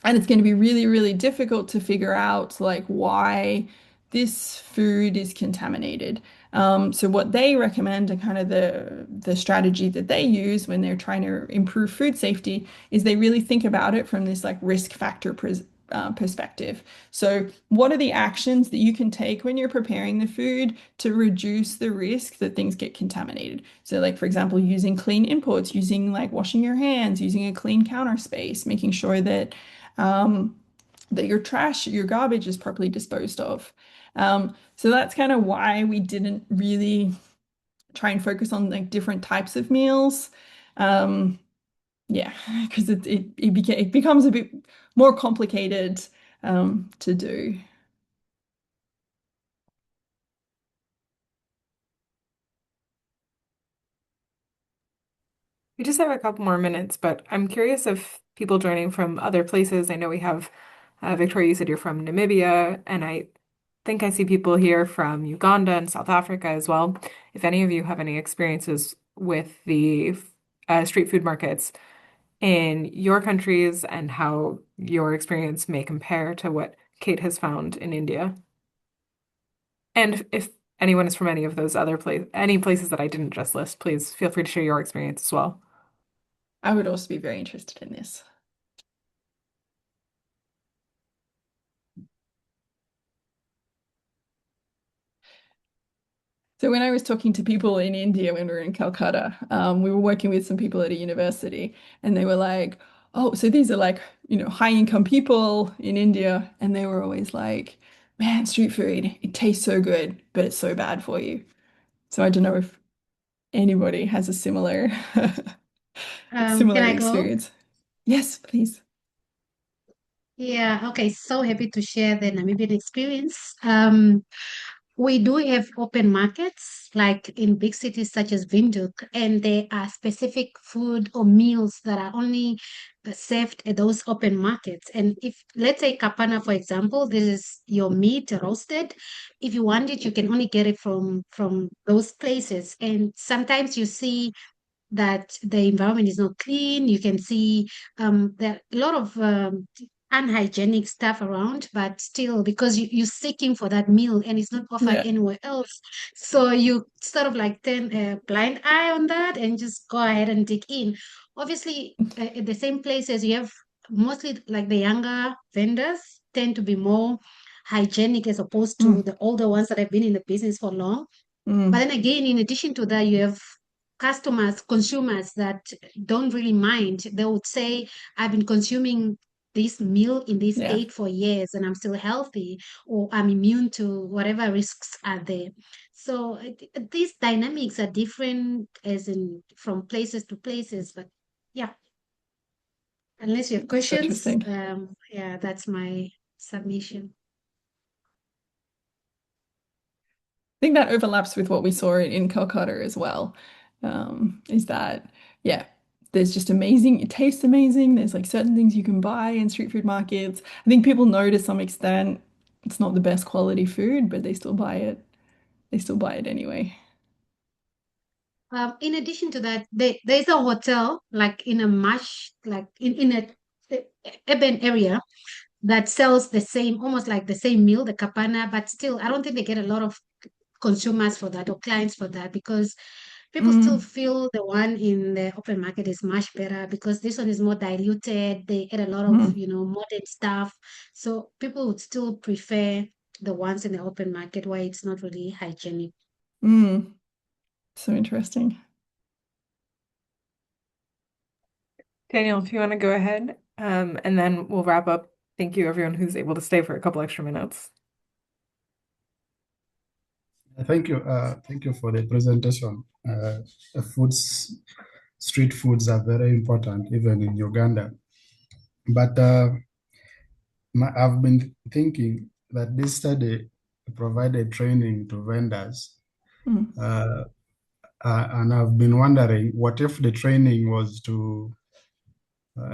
and it's going to be really, really difficult to figure out like why this food is contaminated. So what they recommend and kind of the strategy that they use when they're trying to improve food safety is they really think about it from this like risk factor perspective. So what are the actions that you can take when you're preparing the food to reduce the risk that things get contaminated? So like for example, using clean inputs, using like washing your hands, using a clean counter space, making sure um, that your trash, your garbage is properly disposed of. So that's kind of why we didn't really try and focus on like different types of meals. Um, yeah, because it becomes a bit more complicated to do. We just have a couple more minutes, but I'm curious if people joining from other places, I know we have Victoria, you said you're from Namibia, and I think I see people here from Uganda and South Africa as well. If any of you have any experiences with the street food markets in your countries and how your experience may compare to what Kate has found in India. And if anyone is from any of those any places that I didn't just list, please feel free to share your experience as well. I would also be very interested in this. So when I was talking to people in India when we were in Calcutta, we were working with some people at a university, and they were like, "Oh, so these are like, high income people in India," and they were always like, "Man, street food, it tastes so good, but it's so bad for you." So I don't know if anybody has a similar Can similar I go? experience. Yes, please. Yeah, okay. So happy to share the Namibian experience. We do have open markets like in big cities such as Windhoek, and there are specific food or meals that are only served at those open markets. And if, let's say, kapana, for example, this is your meat roasted. If you want it, you can only get it from those places. And sometimes you see that the environment is not clean. You can see there are a lot of unhygienic stuff around, but still, because you're seeking for that meal and it's not offered Yeah. anywhere else, so you sort of like turn a blind eye on that and just go ahead and dig in. Obviously, at the same places, you have mostly like the younger vendors tend to be more hygienic as opposed to Mm, the older ones that have been in the business for long. But mm, then again, in addition to that, you have customers, consumers that don't really mind. They would say, I've been consuming this meal in this yeah, state for years and I'm still healthy, or I'm immune to whatever risks are there. So these dynamics are different as in from places to places. But yeah, unless you have so questions, interesting. yeah, that's my submission. Think that overlaps with what we saw in Kolkata as well. Is that, yeah, there's just amazing, it tastes amazing. There's like certain things you can buy in street food markets. I think people know to some extent it's not the best quality food, but they still buy it. They still buy it anyway. In addition to that, there's a hotel like in a marsh, like in a urban area that sells the same, almost like the same meal, the kapana, but still, I don't think they get a lot of consumers for that or clients for that because people still Mm, feel the one in the open market is much better because this one is more diluted. They add a lot of, mm, modern stuff. So people would still prefer the ones in the open market where it's not really hygienic. mm. So interesting. Daniel, if you want to go ahead, and then we'll wrap up. Thank you, everyone who's able to stay for a couple extra minutes. Thank you for the presentation. Foods, street foods are very important, even in Uganda. But I've been thinking that this study provided training to vendors, Mm, uh, and I've been wondering what if the training was to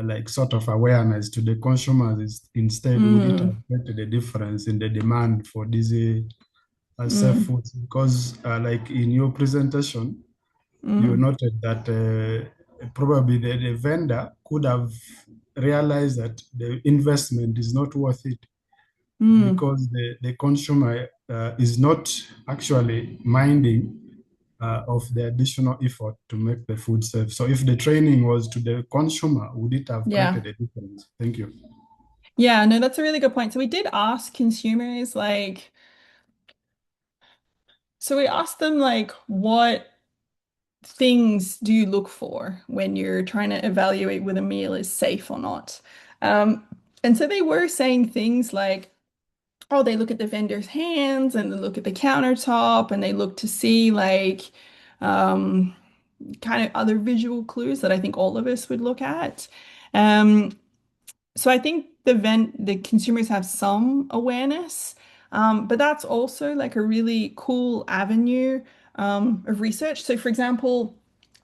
like sort of awareness to the consumers instead, would it have mm, made a difference in the demand for these safe mm, foods? Because like in your presentation, you mm, noted that probably the vendor could have realized that the investment is not worth it mm. because the consumer is not actually minding of the additional effort to make the food safe. So if the training was to the consumer, would it have Yeah. created a difference? Thank you. Yeah, no, that's a really good point. So we did ask consumers like, so we asked them like, what things do you look for when you're trying to evaluate whether a meal is safe or not? Um, and so they were saying things like, oh, they look at the vendor's hands and they look at the countertop and they look to see like um, kind of other visual clues that I think all of us would look at. Um, so I think the consumers have some awareness, but that's also like a really cool avenue of research. So for example,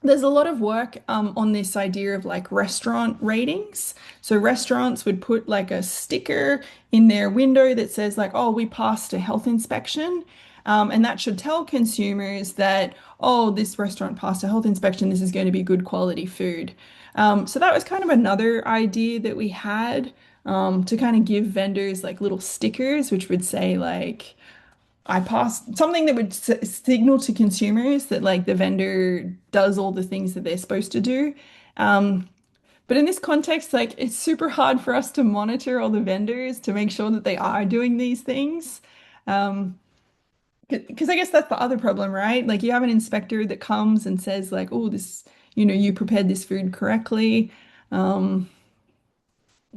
there's a lot of work on this idea of like restaurant ratings. So restaurants would put like a sticker in their window that says like, oh, we passed a health inspection. And that should tell consumers that, oh, this restaurant passed a health inspection. This is going to be good quality food. So that was kind of another idea that we had to kind of give vendors like little stickers, which would say like, I passed something that would signal to consumers that like the vendor does all the things that they're supposed to do. Um, but in this context, like it's super hard for us to monitor all the vendors to make sure that they are doing these things. Um, because I guess that's the other problem, right? Like you have an inspector that comes and says like, oh, this, you prepared this food correctly. Um,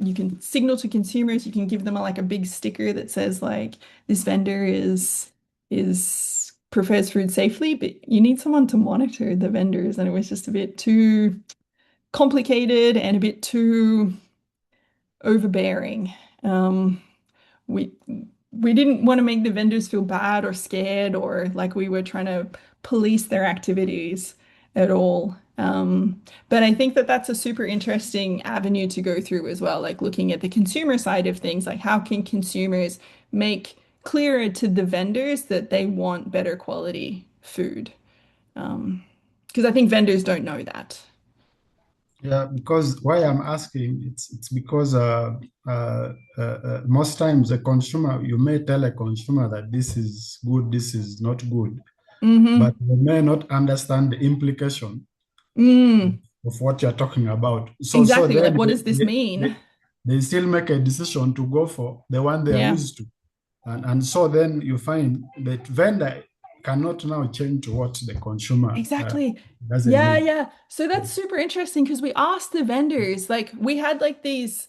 you can signal to consumers, you can give them like a big sticker that says like this vendor is prepares food safely, but you need someone to monitor the vendors, and it was just a bit too complicated and a bit too overbearing. Um, we we didn't want to make the vendors feel bad or scared or like we were trying to police their activities at all. But I think that that's a super interesting avenue to go through as well, like looking at the consumer side of things, like how can consumers make clearer to the vendors that they want better quality food? Because I think vendors don't know that. Yeah, because why I'm asking, it's because most times a consumer, you may tell a consumer that this is good, this is not good, but Mm-hmm. they may not understand the implication Mm, of what you're talking about. So exactly. Like, then what does this mean? they still make a decision to go for the one they are Yeah. used to. And so then you find that vendor cannot now change to what the consumer Exactly. doesn't Yeah, need. yeah. So that's super interesting because we asked the vendors, like we had like these,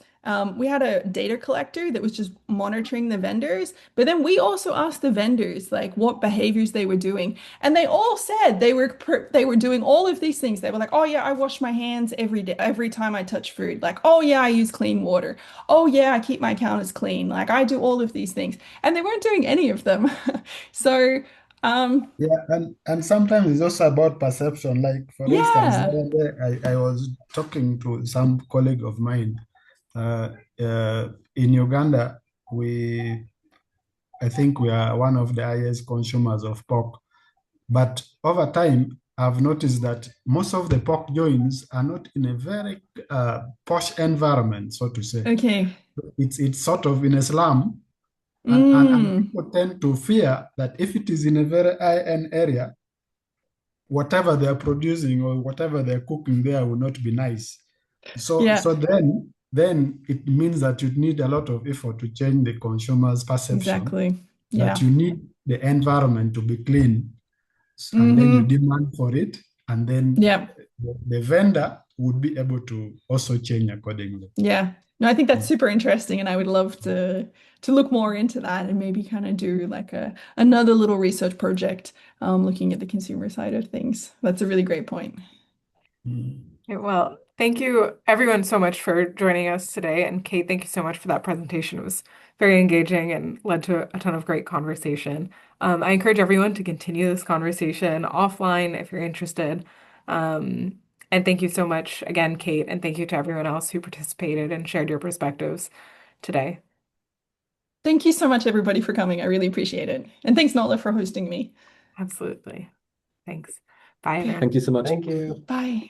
we had a data collector that was just monitoring the vendors, but then we also asked the vendors like what behaviors they were doing, and they all said they were doing all of these things. They were like, oh yeah, I wash my hands every day, every time I touch food. Like, oh yeah, I use clean water. Oh yeah, I keep my counters clean. Like I do all of these things, and they weren't doing any of them. So, Yeah, and sometimes it's also about perception. Like for instance, the yeah. other day I was talking to some colleague of mine. Uh, in Uganda, I think we are one of the highest consumers of pork. But over time, I've noticed that most of the pork joints are not in a very posh environment, so to say. Okay. It's sort of in a slum, and Mm, people tend to fear that if it is in a very high-end area, whatever they're producing or whatever they're cooking there will not be nice. So yeah, so then it means that you need a lot of effort to change the consumer's perception exactly. that Yeah. you need the environment to be clean, and then you Mm-hmm. demand for it, and then Yeah. the vendor would be able to also change accordingly. Yeah. No, I think that's super interesting, and I would love to look more into that and maybe kind of do like a another little research project looking at the consumer side of things. That's a really great point. Mm. Okay, well, Thank you, everyone, so much for joining us today. And Cait, thank you so much for that presentation. It was very engaging and led to a ton of great conversation. I encourage everyone to continue this conversation offline if you're interested. Um, and thank you so much again, Cait, and thank you to everyone else who participated and shared your perspectives today. Thank you so much, everybody, for coming. I really appreciate it. And thanks, Nola, for hosting me. Absolutely. Thanks. Bye, Okay, everyone. Thank you so much. Thank you. bye.